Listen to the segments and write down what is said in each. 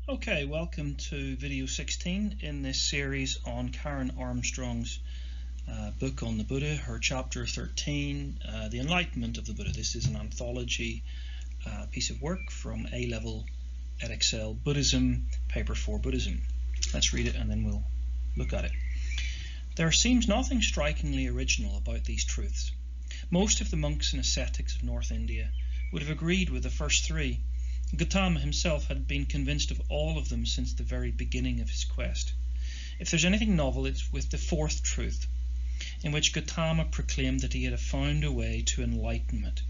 Okay, welcome to video 16 in this series on Karen Armstrong's book on the Buddha, her chapter 13, The Enlightenment of the Buddha. This is an anthology piece of work from A-Level Edexcel Buddhism, Paper 4 Buddhism. Let's read it and then we'll look at it. There seems nothing strikingly original about these truths. Most of the monks and ascetics of North India would have agreed with the first three. Gautama himself had been convinced of all of them since the very beginning of his quest. If there's anything novel, it's with the fourth truth, in which Gautama proclaimed that he had found a way to enlightenment,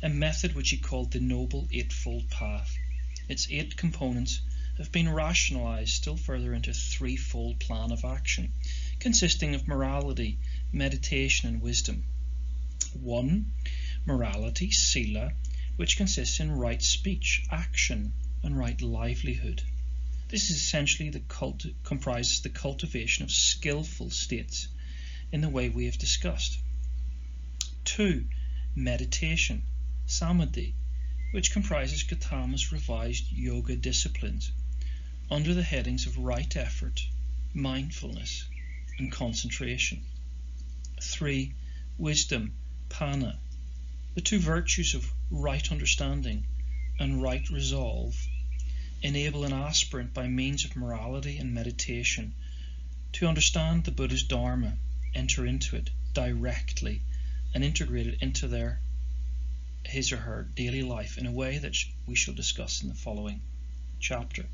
a method which he called the Noble Eightfold Path. Its 8 components have been rationalized still further into a threefold plan of action, consisting of morality, meditation and wisdom. 1. Morality, sila, which consists in right speech, action, and right livelihood. This is essentially comprises the cultivation of skillful states in the way we have discussed. 2. Meditation, samadhi, which comprises Gautama's revised yoga disciplines under the headings of right effort, mindfulness, and concentration. 3. Wisdom, panna, the 2 virtues of right understanding and right resolve enable an aspirant by means of morality and meditation to understand the Buddha's Dharma, enter into it directly and integrate it into his or her daily life in a way that we shall discuss in the following chapter.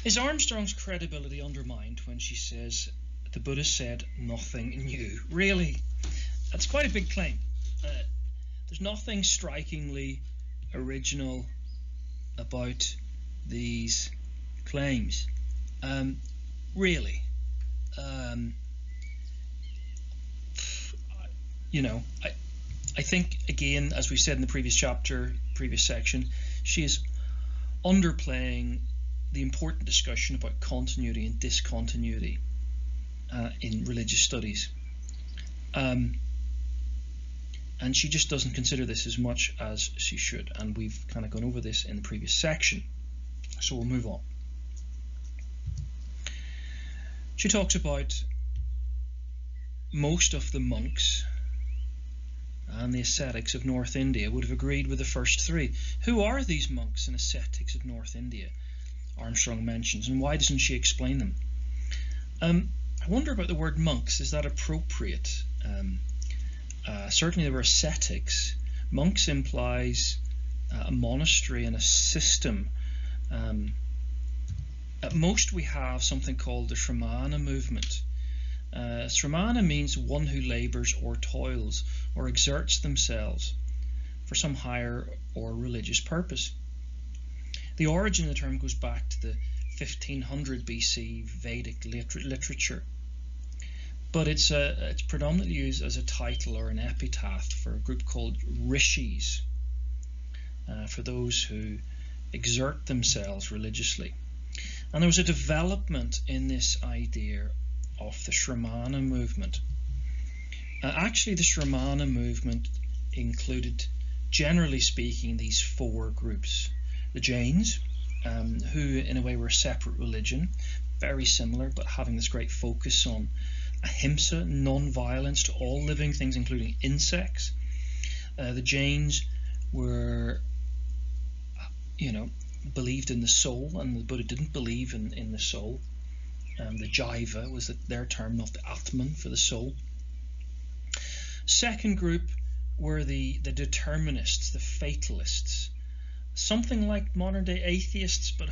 Is Armstrong's credibility undermined when she says the Buddha said nothing new? Really? That's quite a big claim. There's nothing strikingly original about these claims. Really. I think, again, as we said in the previous chapter, previous section, she is underplaying the important discussion about continuity and discontinuity in religious studies. And she just doesn't consider this as much as she should, and we've kind of gone over this in the previous section, so we'll move on. She talks about most of the monks and the ascetics of North India would have agreed with the first 3. Who are these monks and ascetics of North India? Armstrong mentions, and why doesn't she explain them? I wonder about the word monks. Is that appropriate? Certainly there were ascetics. Monks implies a monastery and a system. At most we have something called the Shramana movement. Shramana means one who labours or toils or exerts themselves for some higher or religious purpose. The origin of the term goes back to the 1500 BC Vedic literature. But it's predominantly used as a title or an epitaph for a group called rishis, for those who exert themselves religiously. And there was a development in this idea of the Shramana movement. Actually, the Shramana movement included, generally speaking, these 4 groups. The Jains, who in a way were a separate religion, very similar, but having this great focus on ahimsa, non-violence to all living things, including insects. The Jains were, believed in the soul, and the Buddha didn't believe in the soul. The Jaiva was their term, not the Atman for the soul. Second group were the determinists, the fatalists. Something like modern-day atheists, but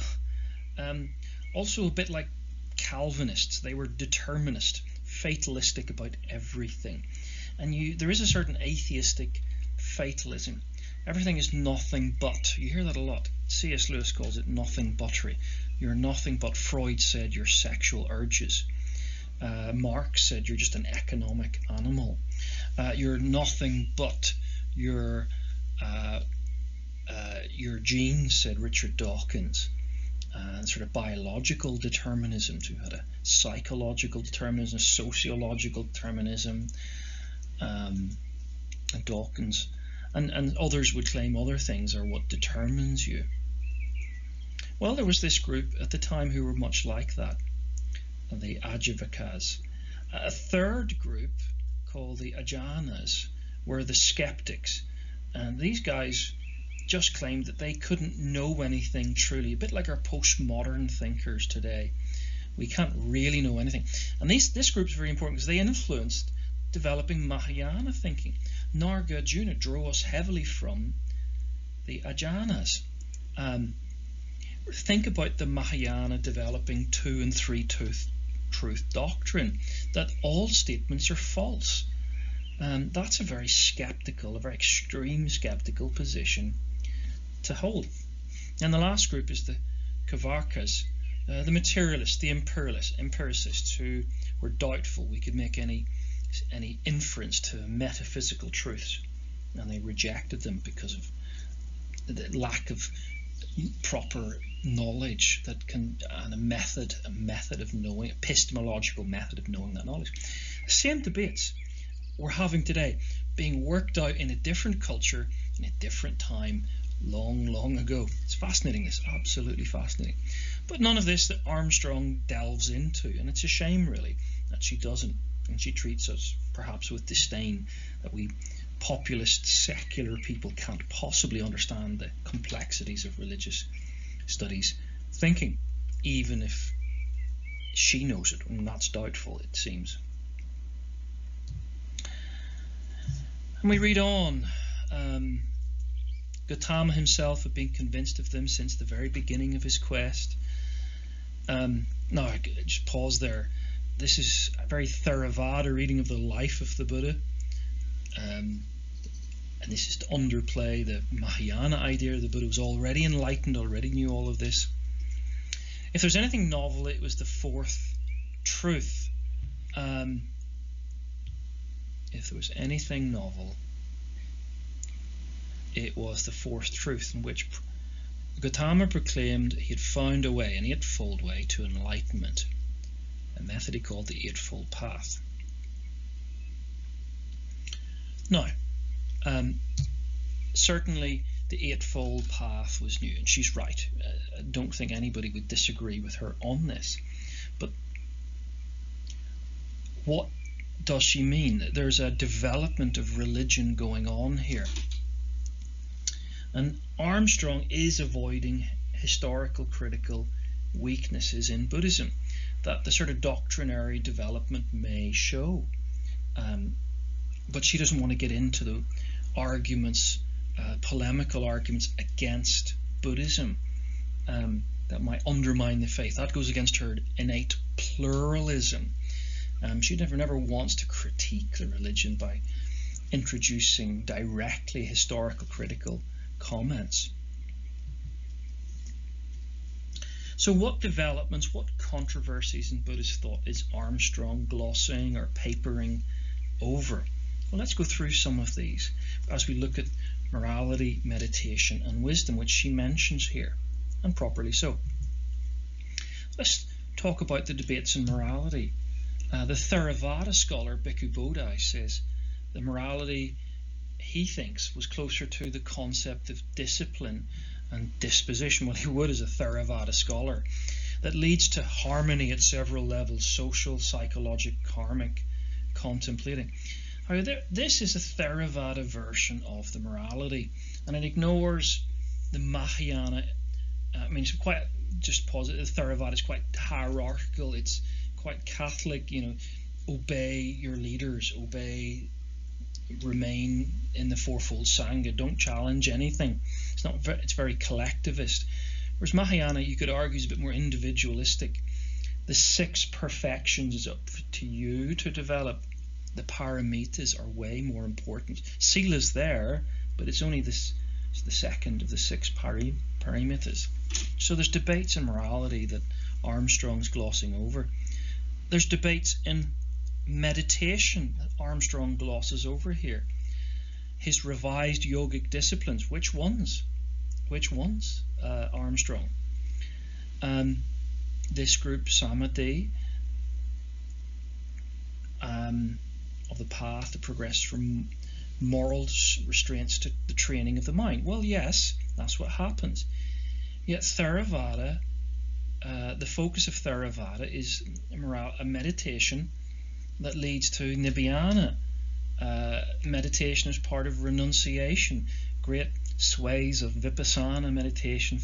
also a bit like Calvinists. They were determinist, fatalistic about everything. And there is a certain atheistic fatalism. Everything is nothing but. You hear that a lot. C.S. Lewis calls it nothing buttery. You're nothing but, Freud said, your sexual urges. Marx said you're just an economic animal. You're nothing but your genes, said Richard Dawkins. Sort of biological determinism, who had a psychological determinism, a sociological determinism, and Dawkins. and others would claim other things are what determines you. Well, there was this group at the time who were much like that, the Ajavakas. A third group, called the Ajanas, were the skeptics, and these guys just claimed that they couldn't know anything truly, a bit like our postmodern thinkers today. We can't really know anything. And this group is very important because they influenced developing Mahayana thinking. Nagarjuna drew us heavily from the Ajanas. Think about the Mahayana developing 2 and 3 truth doctrine, that all statements are false. That's a very skeptical, a very extreme skeptical position to hold. And the last group is the Kavarkas, the materialists, the empiricists who were doubtful we could make any inference to metaphysical truths, and they rejected them because of the lack of proper knowledge and a method of knowing, epistemological method of knowing that knowledge. The same debates we're having today, being worked out in a different culture, in a different time, long ago. It's fascinating, this, absolutely fascinating. But none of this that Armstrong delves into, and it's a shame really that she doesn't, and she treats us perhaps with disdain, that we populist secular people can't possibly understand the complexities of religious studies thinking, even if she knows it, and that's doubtful, it seems. And we read on. Gautama himself had been convinced of them since the very beginning of his quest. Now, I just pause there. This is a very Theravada reading of the life of the Buddha. And this is to underplay the Mahayana idea. The Buddha was already enlightened, already knew all of this. If there's anything novel, it was the fourth truth. If there was anything novel, it was the fourth truth, in which Gautama proclaimed he had found a way, an eightfold way to enlightenment, a method he called the Eightfold Path. Now, certainly the Eightfold Path was new, and she's right. I don't think anybody would disagree with her on this. But what does she mean? There's a development of religion going on here. And Armstrong is avoiding historical critical weaknesses in Buddhism that the sort of doctrinary development may show. But she doesn't want to get into the arguments, polemical arguments against Buddhism that might undermine the faith. That goes against her innate pluralism. She never wants to critique the religion by introducing directly historical critical comments. So what developments, what controversies in Buddhist thought is Armstrong glossing or papering over? Well, let's go through some of these as we look at morality, meditation and wisdom, which she mentions here, and properly so. Let's talk about the debates in morality. The Theravada scholar Bhikkhu Bodhi says the morality he thinks was closer to the concept of discipline and disposition. Well, he would as a Theravada scholar. That leads to harmony at several levels: social, psychological, karmic, contemplating. However, this is a Theravada version of the morality, and it ignores the Mahayana. It's quite, just positive. The Theravada is quite hierarchical. It's quite Catholic. Obey your leaders, remain in the fourfold Sangha, don't challenge anything. It's very collectivist. Whereas Mahayana, you could argue, is a bit more individualistic. The 6 perfections is up to you to develop. The paramitas are way more important. Sila is there, but it's only the second of the 6 paramitas. So there's debates in morality that Armstrong's glossing over. There's debates in meditation that Armstrong glosses over here. His revised yogic disciplines, which ones? Armstrong. This group, Samadhi, of the path to progress from moral restraints to the training of the mind. Well, yes, that's what happens. Yet Theravada, the focus of Theravada is a meditation that leads to Nibbana. Meditation is part of renunciation. Great sways of Vipassana meditation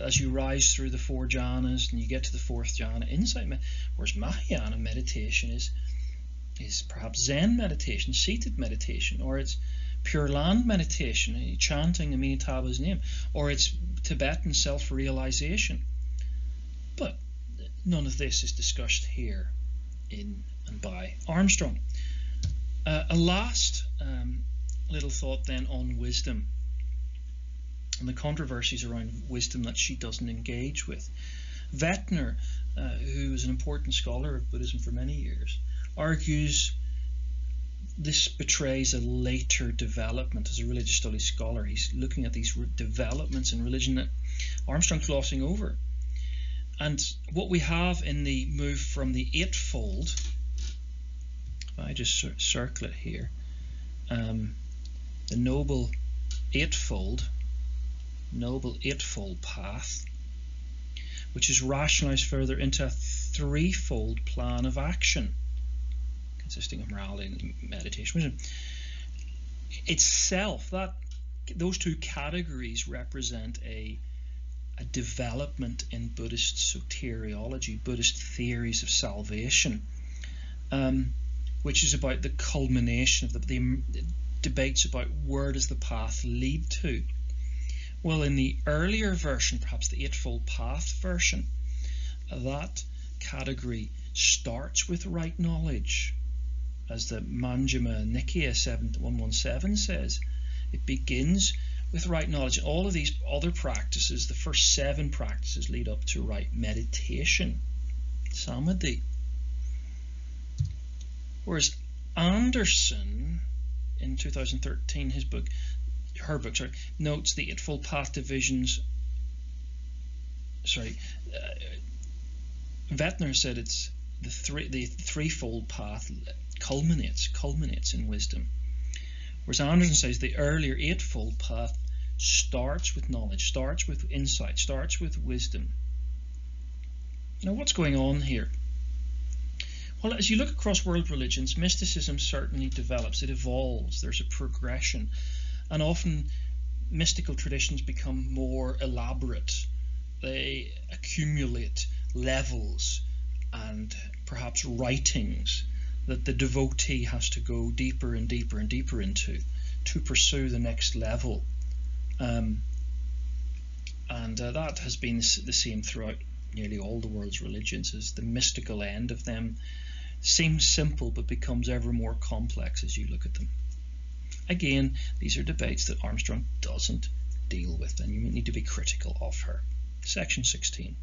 as you rise through the 4 jhanas and you get to the 4th jhana, insight. Whereas Mahayana meditation is perhaps Zen meditation, seated meditation, or it's Pure Land meditation, chanting Amitabha's name, or it's Tibetan self-realization. But none of this is discussed here in and by Armstrong. A last little thought then on wisdom and the controversies around wisdom that she doesn't engage with. Vettner, who was an important scholar of Buddhism for many years, argues this betrays a later development as a religious studies scholar. He's looking at these developments in religion that Armstrong's glossing over. And what we have in the move from the Eightfold, if I just circle it here, the Noble Eightfold Path, which is rationalized further into a threefold plan of action, consisting of morality and meditation. Itself, those two categories represent a development in Buddhist soteriology, Buddhist theories of salvation, which is about the culmination of the debates about where does the path lead to. Well, in the earlier version, perhaps the Eightfold Path version, that category starts with right knowledge. As the Manjima Nikaya 117 says, it begins with right knowledge. All of these other practices, the first 7 practices, lead up to right meditation, samadhi. Whereas Anderson, in 2013, her book, notes the Eightfold Path divisions. Vettner said it's the threefold path culminates in wisdom. Whereas Anderson says the earlier Eightfold Path starts with knowledge, starts with insight, starts with wisdom. Now, what's going on here? Well, as you look across world religions, mysticism certainly develops, it evolves, there's a progression, and often mystical traditions become more elaborate. They accumulate levels and perhaps writings that the devotee has to go deeper and deeper and deeper into to pursue the next level. And that has been the same throughout nearly all the world's religions, as the mystical end of them seems simple but becomes ever more complex as you look at them. Again, these are debates that Armstrong doesn't deal with, and you need to be critical of her. Section 16.